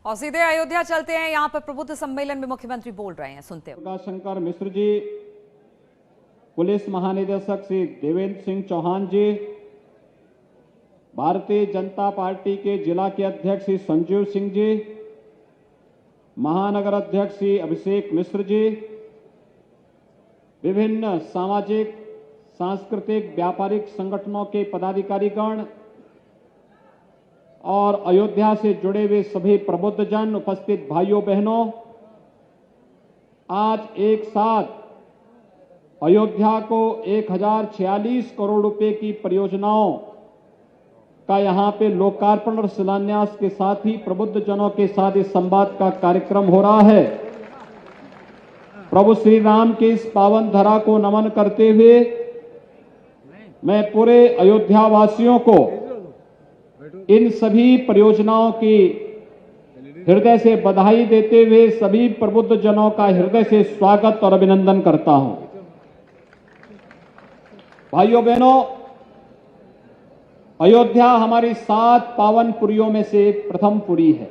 और सीधे अयोध्या चलते हैं। यहाँ पर प्रबुद्ध सम्मेलन में मुख्यमंत्री बोल रहे हैं, सुनते हैं। प्रकाश शंकर मिश्र जी, पुलिस महानिदेशक श्री देवेंद्र सिंह चौहान जी, भारतीय जनता पार्टी के जिला के अध्यक्ष श्री संजीव सिंह जी, महानगर अध्यक्ष श्री अभिषेक मिश्र जी, विभिन्न सामाजिक सांस्कृतिक व्यापारिक संगठनों के पदाधिकारीगण और अयोध्या से जुड़े हुए सभी प्रबुद्ध जन, उपस्थित भाइयों बहनों, आज एक साथ अयोध्या को 1046 करोड़ रुपए की परियोजनाओं का यहां पे लोकार्पण और शिलान्यास के साथ ही प्रबुद्ध जनों के साथ इस संवाद का कार्यक्रम हो रहा है। प्रभु श्री राम के इस पावन धरा को नमन करते हुए मैं पूरे अयोध्या वासियों को इन सभी परियोजनाओं की हृदय से बधाई देते हुए सभी प्रबुद्ध जनों का हृदय से स्वागत और अभिनंदन करता हूं। भाइयों बहनों, अयोध्या हमारी 7 पावन पुरियों में से प्रथम पुरी है।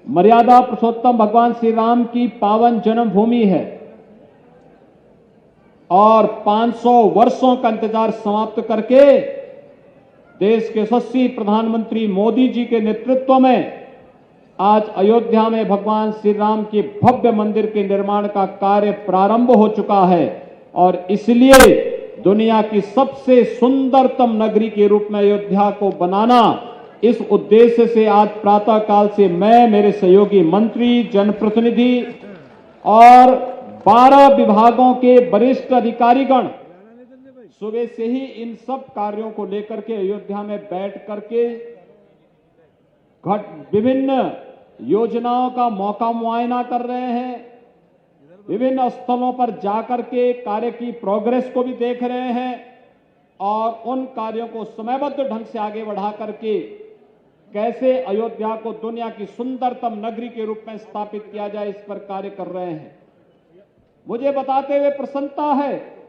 मर्यादा पुरुषोत्तम भगवान श्री राम की पावन जन्मभूमि है और 500 वर्षों का इंतजार समाप्त करके देश के यशस्वी प्रधानमंत्री मोदी जी के नेतृत्व में आज अयोध्या में भगवान श्री राम के भव्य मंदिर के निर्माण का कार्य प्रारंभ हो चुका है और इसलिए दुनिया की सबसे सुंदरतम नगरी के रूप में अयोध्या को बनाना, इस उद्देश्य से आज प्रातः काल से मैं, मेरे सहयोगी मंत्री, जनप्रतिनिधि और 12 विभागों के वरिष्ठ अधिकारीगण सुबह से ही इन सब कार्यों को लेकर के अयोध्या में बैठ करके विभिन्न योजनाओं का मौका मुआयना कर रहे हैं, विभिन्न स्थलों पर जाकर के कार्य की प्रोग्रेस को भी देख रहे हैं और उन कार्यों को समयबद्ध ढंग से आगे बढ़ा करके कैसे अयोध्या को दुनिया की सुंदरतम नगरी के रूप में स्थापित किया जाए, इस पर कार्य कर रहे हैं। मुझे बताते हुए प्रसन्नता है,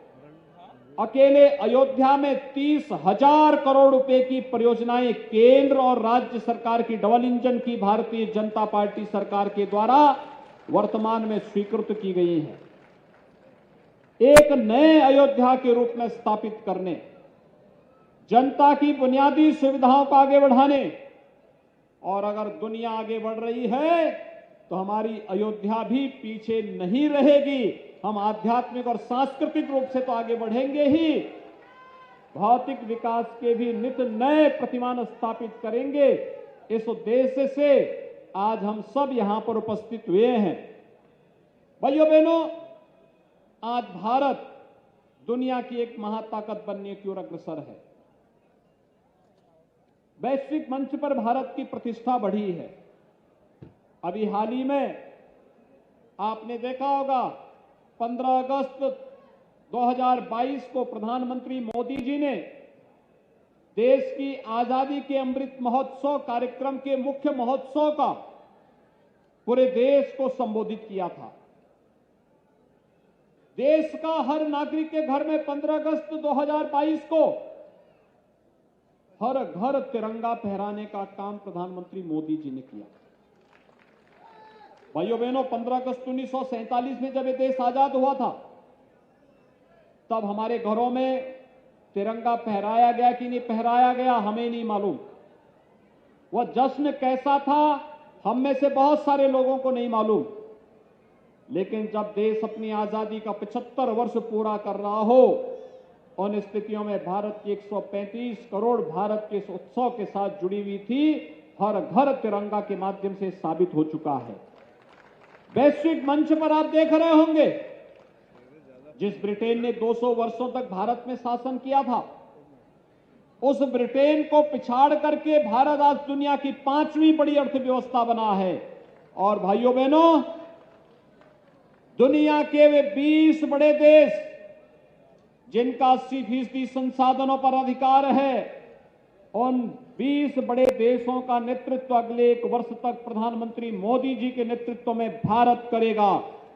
अकेले अयोध्या में 30,000 करोड़ रुपए की परियोजनाएं केंद्र और राज्य सरकार की डबल इंजन की भारतीय जनता पार्टी सरकार के द्वारा वर्तमान में स्वीकृत की गई है। एक नए अयोध्या के रूप में स्थापित करने, जनता की बुनियादी सुविधाओं को आगे बढ़ाने, और अगर दुनिया आगे बढ़ रही है तो हमारी अयोध्या भी पीछे नहीं रहेगी। हम आध्यात्मिक और सांस्कृतिक रूप से तो आगे बढ़ेंगे ही, भौतिक विकास के भी नित नए प्रतिमान स्थापित करेंगे। इस उद्देश्य से आज हम सब यहां पर उपस्थित हुए हैं। भाइयों बहनों, आज भारत दुनिया की एक महाताकत बनने की ओर अग्रसर है। वैश्विक मंच पर भारत की प्रतिष्ठा बढ़ी है। अभी हाल ही में आपने देखा होगा, 15 अगस्त 2022 को प्रधानमंत्री मोदी जी ने देश की आजादी के अमृत महोत्सव कार्यक्रम के मुख्य महोत्सव का पूरे देश को संबोधित किया था। देश का हर नागरिक के घर में 15 अगस्त 2022 को हर घर तिरंगा फहराने का काम प्रधानमंत्री मोदी जी ने किया। भाइयों बहनों, 15 अगस्त 1947 में जब ये देश आजाद हुआ था, तब हमारे घरों में तिरंगा फहराया गया कि नहीं फहराया गया, हमें नहीं मालूम। वह जश्न कैसा था, हम में से बहुत सारे लोगों को नहीं मालूम। लेकिन जब देश अपनी आजादी का 75 वर्ष पूरा कर रहा हो, उन स्थितियों में भारत की 135 करोड़ भारत के इस उत्सव के साथ जुड़ी हुई थी, हर घर तिरंगा के माध्यम से साबित हो चुका है। वैश्विक मंच पर आप देख रहे होंगे, जिस ब्रिटेन ने 200 वर्षों तक भारत में शासन किया था, उस ब्रिटेन को पिछाड़ करके भारत आज दुनिया की 5वीं बड़ी अर्थव्यवस्था बना है। और भाइयों बहनों, दुनिया के वे 20 बड़े देश जिनका 80% संसाधनों पर अधिकार है, उन 20 बड़े देशों का नेतृत्व अगले 1 वर्ष तक प्रधानमंत्री मोदी जी के नेतृत्व में भारत करेगा।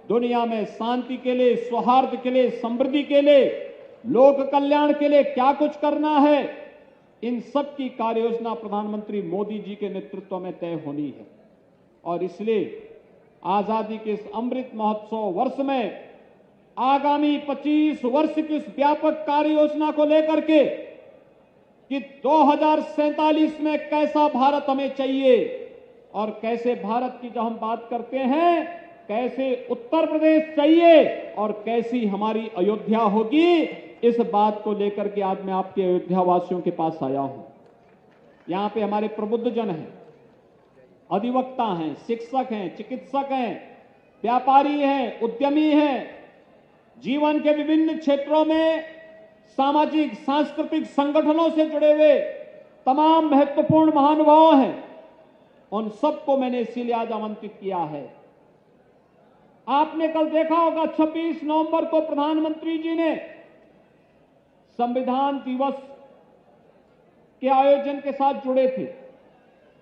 दुनिया में शांति के लिए, सौहार्द के लिए, समृद्धि के लिए, लोक कल्याण के लिए क्या कुछ करना है, इन सब की कार्य योजना प्रधानमंत्री मोदी जी के नेतृत्व में तय होनी है। और इसलिए आजादी के इस अमृत महोत्सव वर्ष में आगामी 25 वर्ष की इस व्यापक कार्य योजना को लेकर के कि 2047 में कैसा भारत हमें चाहिए और कैसे भारत की जब हम बात करते हैं, कैसे उत्तर प्रदेश चाहिए और कैसी हमारी अयोध्या होगी, इस बात को लेकर के आज मैं आपके अयोध्या वासियों के पास आया हूं। यहां पे हमारे प्रबुद्ध जन हैं, अधिवक्ता हैं, शिक्षक हैं, चिकित्सक हैं, व्यापारी हैं, उद्यमी हैं, जीवन के विभिन्न क्षेत्रों में सामाजिक सांस्कृतिक संगठनों से जुड़े हुए तमाम महत्वपूर्ण महानुभाव हैं। उन सबको मैंने इसीलिए आज आमंत्रित किया है। आपने कल देखा होगा 26 नवंबर को प्रधानमंत्री जी ने संविधान दिवस के आयोजन के साथ जुड़े थे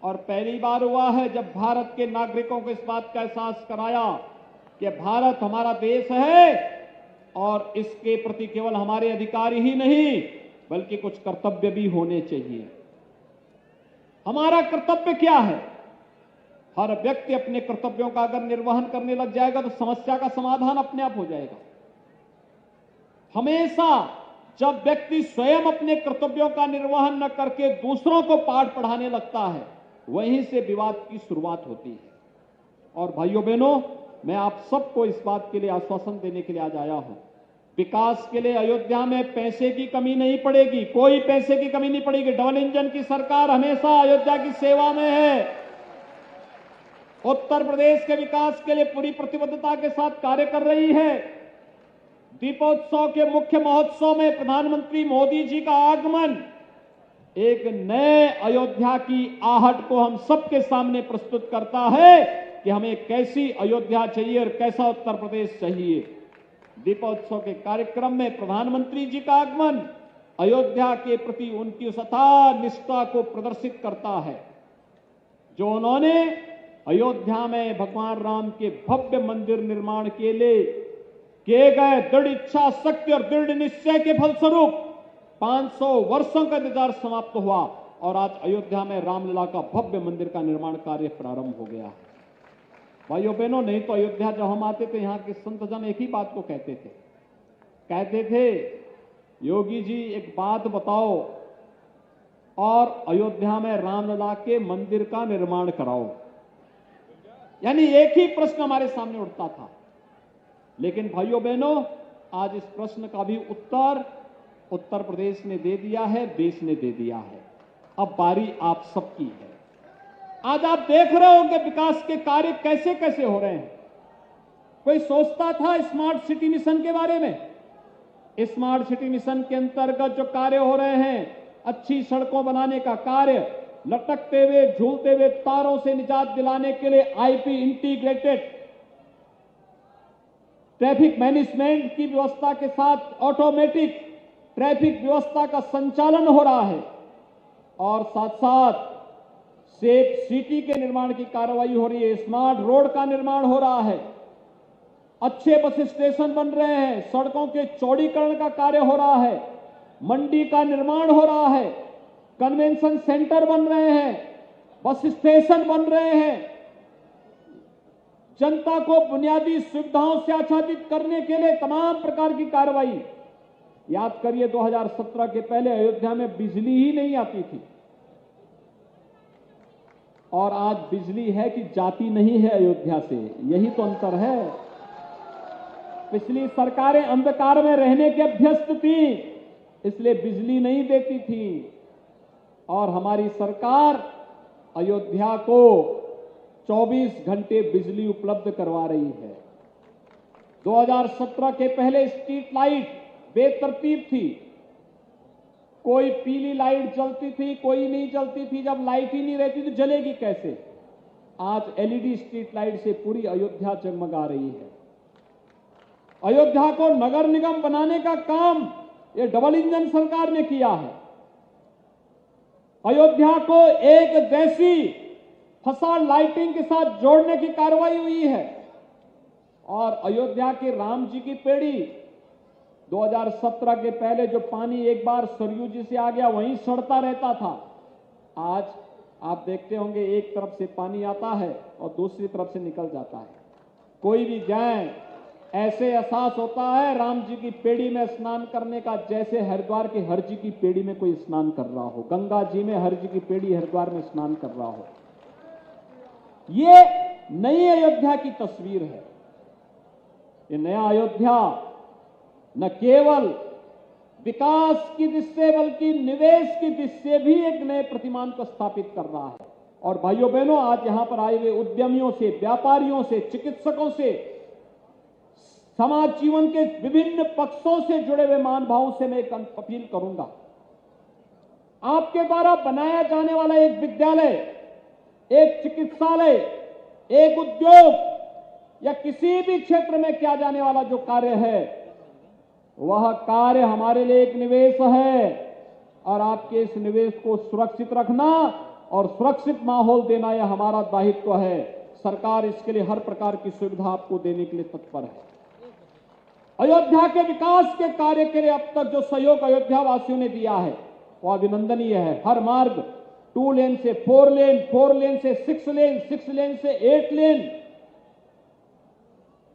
और पहली बार हुआ है जब भारत के नागरिकों को इस बात का एहसास कराया कि भारत हमारा देश है और इसके प्रति केवल हमारे अधिकार ही नहीं बल्कि कुछ कर्तव्य भी होने चाहिए। हमारा कर्तव्य क्या है? हर व्यक्ति अपने कर्तव्यों का अगर निर्वहन करने लग जाएगा तो समस्या का समाधान अपने आप हो जाएगा। हमेशा जब व्यक्ति स्वयं अपने कर्तव्यों का निर्वहन न करके दूसरों को पाठ पढ़ाने लगता है, वहीं से विवाद की शुरुआत होती है। और भाइयों बहनों, मैं आप सबको इस बात के लिए आश्वासन देने के लिए आज आया हूं। विकास के लिए अयोध्या में पैसे की कमी नहीं पड़ेगी, कोई पैसे की कमी नहीं पड़ेगी। डबल इंजन की सरकार हमेशा अयोध्या की सेवा में है। उत्तर प्रदेश के विकास के लिए पूरी प्रतिबद्धता के साथ कार्य कर रही है। दीपोत्सव के मुख्य महोत्सव में प्रधानमंत्री मोदी जी का आगमन एक नए अयोध्या की आहट को हम सबके सामने प्रस्तुत करता है कि हमें कैसी अयोध्या चाहिए और कैसा उत्तर प्रदेश चाहिए। दीपोत्सव के कार्यक्रम में प्रधानमंत्री जी का आगमन अयोध्या के प्रति उनकी उस अथाह निष्ठा को प्रदर्शित करता है जो उन्होंने अयोध्या में भगवान राम के भव्य मंदिर निर्माण के लिए किए गए दृढ़ इच्छा शक्ति और दृढ़ निश्चय के फलस्वरूप 500 वर्षों का इंतजार समाप्त हुआ और आज अयोध्या में रामलला का भव्य मंदिर का निर्माण कार्य प्रारंभ हो गया। भाइयों बहनों, नहीं तो अयोध्या जब हम आते थे यहां के संत जन एक ही बात को कहते थे योगी जी एक बात बताओ और अयोध्या में रामलला के मंदिर का निर्माण कराओ। यानी एक ही प्रश्न हमारे सामने उठता था। लेकिन भाइयों बहनों, आज इस प्रश्न का भी उत्तर उत्तर प्रदेश ने दे दिया है, देश ने दे दिया है। अब बारी आप सबकी है। आज आप देख रहे होंगे विकास के कार्य कैसे कैसे हो रहे हैं। कोई सोचता था स्मार्ट सिटी मिशन के बारे में? स्मार्ट सिटी मिशन के अंतर्गत जो कार्य हो रहे हैं, अच्छी सड़कों बनाने का कार्य, लटकते हुए झूलते हुए तारों से निजात दिलाने के लिए आईपी इंटीग्रेटेड ट्रैफिक मैनेजमेंट की व्यवस्था के साथ ऑटोमेटिक ट्रैफिक व्यवस्था का संचालन हो रहा है और साथ साथ सेफ सिटी के निर्माण की कार्रवाई हो रही है। स्मार्ट रोड का निर्माण हो रहा है, अच्छे बस स्टेशन बन रहे हैं, सड़कों के चौड़ीकरण का कार्य हो रहा है, मंडी का निर्माण हो रहा है, कन्वेंशन सेंटर बन रहे हैं, बस स्टेशन बन रहे हैं। जनता को बुनियादी सुविधाओं से आच्छादित करने के लिए तमाम प्रकार की कार्रवाई। याद करिए 2017 के पहले अयोध्या में बिजली ही नहीं आती थी और आज बिजली है कि जाती नहीं है अयोध्या से। यही तो अंतर है। पिछली सरकारें अंधकार में रहने के अभ्यस्त थी, इसलिए बिजली नहीं देती थी और हमारी सरकार अयोध्या को 24 घंटे बिजली उपलब्ध करवा रही है। 2017 के पहले स्ट्रीट लाइट बेतरतीब थी, कोई पीली लाइट जलती थी, कोई नहीं जलती थी। जब लाइट ही नहीं रहती तो जलेगी कैसे? आज एलईडी स्ट्रीट लाइट से पूरी अयोध्या जगमगा रही है। अयोध्या को नगर निगम बनाने का काम ये डबल इंजन सरकार ने किया है। अयोध्या को एक जैसी फसाड लाइटिंग के साथ जोड़ने की कार्रवाई हुई है और अयोध्या के राम जी की पेड़ी 2017 के पहले जो पानी एक बार सरयू जी से आ गया वहीं सड़ता रहता था। आज आप देखते होंगे एक तरफ से पानी आता है और दूसरी तरफ से निकल जाता है। कोई भी जाए ऐसे एहसास होता है राम जी की पेड़ी में स्नान करने का, जैसे हरिद्वार के हर जी की पेड़ी में कोई स्नान कर रहा हो, गंगा जी में हर जी की पेड़ी हरिद्वार में स्नान कर रहा हो। ये नई अयोध्या की तस्वीर है। ये नया अयोध्या न केवल विकास की दृष्टि से बल्कि निवेश की दृष्टि से भी एक नए प्रतिमान को स्थापित कर रहा है। और भाइयों बहनों, आज यहां पर आए हुए उद्यमियों से, व्यापारियों से, चिकित्सकों से, समाज जीवन के विभिन्न पक्षों से जुड़े हुए महानुभावों से मैं एक अपील करूंगा। आपके द्वारा बनाया जाने वाला एक विद्यालय, एक चिकित्सालय, एक उद्योग या किसी भी क्षेत्र में किया जाने वाला जो कार्य है, वह कार्य हमारे लिए एक निवेश है। और आपके इस निवेश को सुरक्षित रखना और सुरक्षित माहौल देना यह हमारा दायित्व है। सरकार इसके लिए हर प्रकार की सुविधा आपको देने के लिए तत्पर है। अयोध्या के विकास के कार्य के लिए अब तक जो सहयोग अयोध्या वासियों ने दिया है वो अभिनंदनीय है। हर मार्ग 2 लेन से 4 लेन, 4 लेन से 6 लेन, 6 लेन से 8 लेन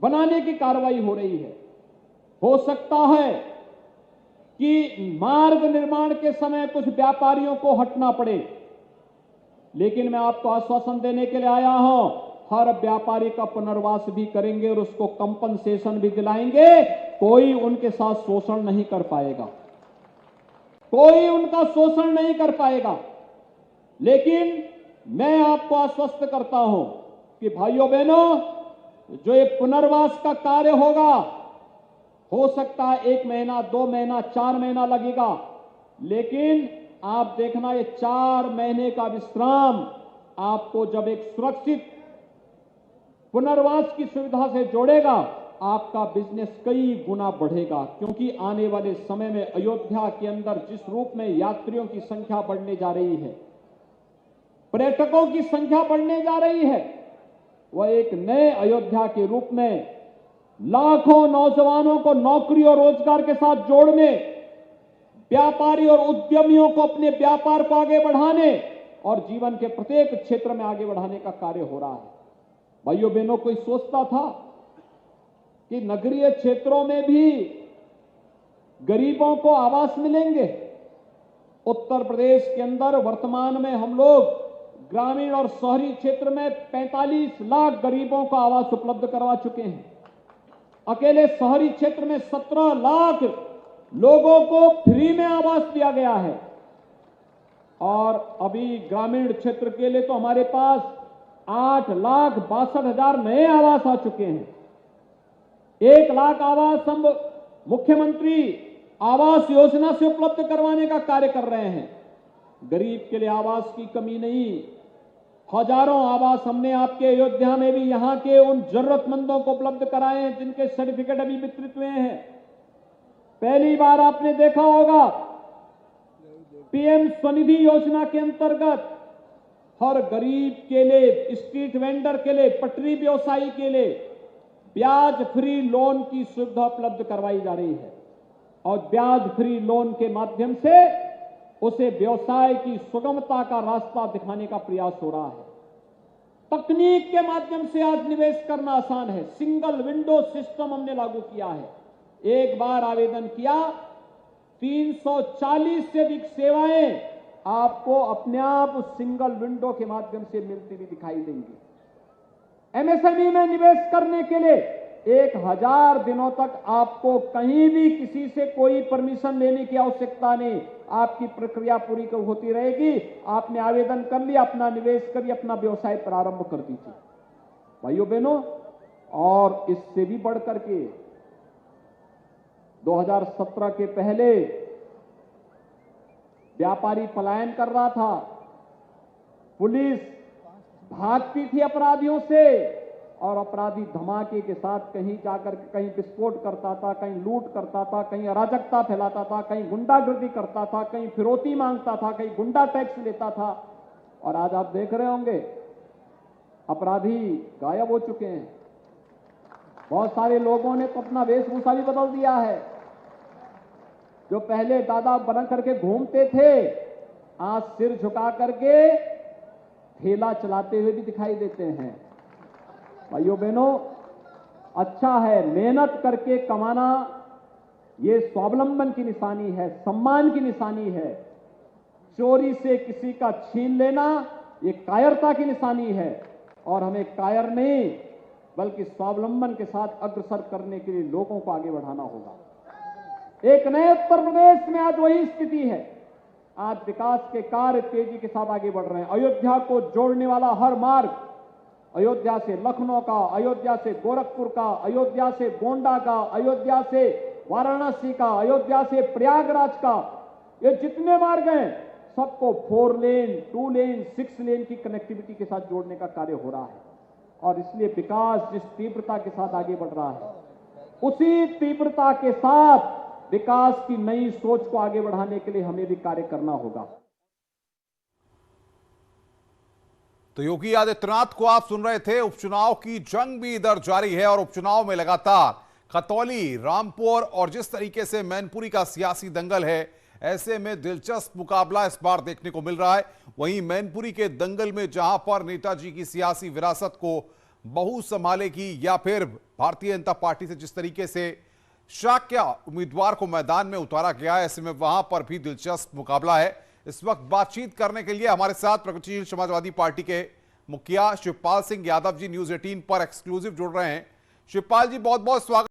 बनाने की कार्रवाई हो रही है। हो सकता है कि मार्ग निर्माण के समय कुछ व्यापारियों को हटना पड़े, लेकिन मैं आपको आश्वासन देने के लिए आया हूं, हर व्यापारी का पुनर्वास भी करेंगे और उसको कंपनसेशन भी दिलाएंगे। कोई उनके साथ शोषण नहीं कर पाएगा, कोई उनका शोषण नहीं कर पाएगा। लेकिन मैं आपको आश्वस्त करता हूं कि भाइयों बहनों, जो ये पुनर्वास का कार्य होगा, हो सकता है 1 महीना, 2 महीना, 4 महीना लगेगा, लेकिन आप देखना ये 4 महीने का विश्राम आपको जब एक सुरक्षित पुनर्वास की सुविधा से जोड़ेगा, आपका बिजनेस कई गुना बढ़ेगा। क्योंकि आने वाले समय में अयोध्या के अंदर जिस रूप में यात्रियों की संख्या बढ़ने जा रही है, पर्यटकों की संख्या बढ़ने जा रही है, वह एक नए अयोध्या के रूप में लाखों नौजवानों को नौकरी और रोजगार के साथ जोड़ने, व्यापारी और उद्यमियों को अपने व्यापार को आगे बढ़ाने और जीवन के प्रत्येक क्षेत्र में आगे बढ़ाने का कार्य हो रहा है। भाइयों बहनों, कोई सोचता था कि नगरीय क्षेत्रों में भी गरीबों को आवास मिलेंगे? उत्तर प्रदेश के अंदर वर्तमान में हम लोग ग्रामीण और शहरी क्षेत्र में 45 लाख गरीबों को आवास उपलब्ध करवा चुके हैं। अकेले शहरी क्षेत्र में 17 लाख लोगों को फ्री में आवास दिया गया है। और अभी ग्रामीण क्षेत्र के लिए तो हमारे पास 8,62,000 नए आवास आ चुके हैं। 1 लाख आवास हम मुख्यमंत्री आवास योजना से उपलब्ध करवाने का कार्य कर रहे हैं। गरीब के लिए आवास की कमी नहीं, हजारों आवास हमने आपके अयोध्या में भी यहां के उन जरूरतमंदों को उपलब्ध कराए हैं जिनके सर्टिफिकेट अभी वितरित हुए हैं। पहली बार आपने देखा होगा पीएम स्वनिधि योजना के अंतर्गत हर गरीब के लिए, स्ट्रीट वेंडर के लिए, पटरी व्यवसायी के लिए ब्याज फ्री लोन की सुविधा उपलब्ध करवाई जा रही है। और ब्याज फ्री लोन के माध्यम से उसे व्यवसाय की सुगमता का रास्ता दिखाने का प्रयास हो रहा है। तकनीक के माध्यम से आज निवेश करना आसान है। सिंगल विंडो सिस्टम हमने लागू किया है। एक बार आवेदन किया, 340 से अधिक सेवाएं आपको अपने आप उस सिंगल विंडो के माध्यम से मिलती हुई दिखाई देंगी। एमएसएमई में निवेश करने के लिए 1000 दिनों तक आपको कहीं भी किसी से कोई परमिशन लेने की आवश्यकता नहीं। आपकी प्रक्रिया पूरी होती रहेगी। आपने आवेदन कर लिया, अपना निवेश करिए, अपना व्यवसाय प्रारंभ कर दीजिए। भाइयों बहनों, और इससे भी बढ़कर के 2017 के पहले व्यापारी पलायन कर रहा था, पुलिस भागती थी अपराधियों से और अपराधी धमाके के साथ कहीं जाकर कहीं विस्फोट करता था, कहीं लूट करता था, कहीं अराजकता फैलाता था, कहीं गुंडागर्दी करता था, कहीं फिरौती मांगता था, कहीं गुंडा टैक्स लेता था। और आज आप देख रहे होंगे अपराधी गायब हो चुके हैं। बहुत सारे लोगों ने तो अपना वेशभूषा भी बदल दिया है। जो पहले दादा बन करके घूमते थे, आज सिर झुका करके ठेला चलाते हुए भी दिखाई देते हैं। भाइयों बहनों, अच्छा है, मेहनत करके कमाना ये स्वावलंबन की निशानी है, सम्मान की निशानी है। चोरी से किसी का छीन लेना ये कायरता की निशानी है, और हमें कायर नहीं बल्कि स्वावलंबन के साथ अग्रसर करने के लिए लोगों को आगे बढ़ाना होगा। एक नए उत्तर प्रदेश में आज वही स्थिति है। आज विकास के कार्य तेजी के साथ आगे बढ़ रहे हैं। अयोध्या को जोड़ने वाला हर मार्ग, अयोध्या से लखनऊ का, अयोध्या से गोरखपुर का, अयोध्या से गोंडा का, अयोध्या से वाराणसी का, अयोध्या से प्रयागराज का, ये जितने मार्ग हैं सबको 4 लेन, 2 लेन, 6 लेन की कनेक्टिविटी के साथ जोड़ने का कार्य हो रहा है। और इसलिए विकास जिस तीव्रता के साथ आगे बढ़ रहा है, उसी तीव्रता के साथ विकास की नई सोच को आगे बढ़ाने के लिए हमें भी कार्य करना होगा। तो योगी आदित्यनाथ को आप सुन रहे थे। उपचुनाव की जंग भी इधर जारी है और उपचुनाव में लगातार खतौली, रामपुर और जिस तरीके से मैनपुरी का सियासी दंगल है, ऐसे में दिलचस्प मुकाबला इस बार देखने को मिल रहा है। वहीं मैनपुरी के दंगल में जहां पर नेताजी की सियासी विरासत को बहू संभालेगी या फिर भारतीय जनता पार्टी से जिस तरीके से शाक्य उम्मीदवार को मैदान में उतारा गया है, ऐसे में वहां पर भी दिलचस्प मुकाबला है। इस वक्त बातचीत करने के लिए हमारे साथ प्रगतिशील समाजवादी पार्टी के मुखिया शिवपाल सिंह यादव जी न्यूज 18 पर एक्सक्लूसिव जुड़ रहे हैं। शिवपाल जी, बहुत बहुत स्वागत।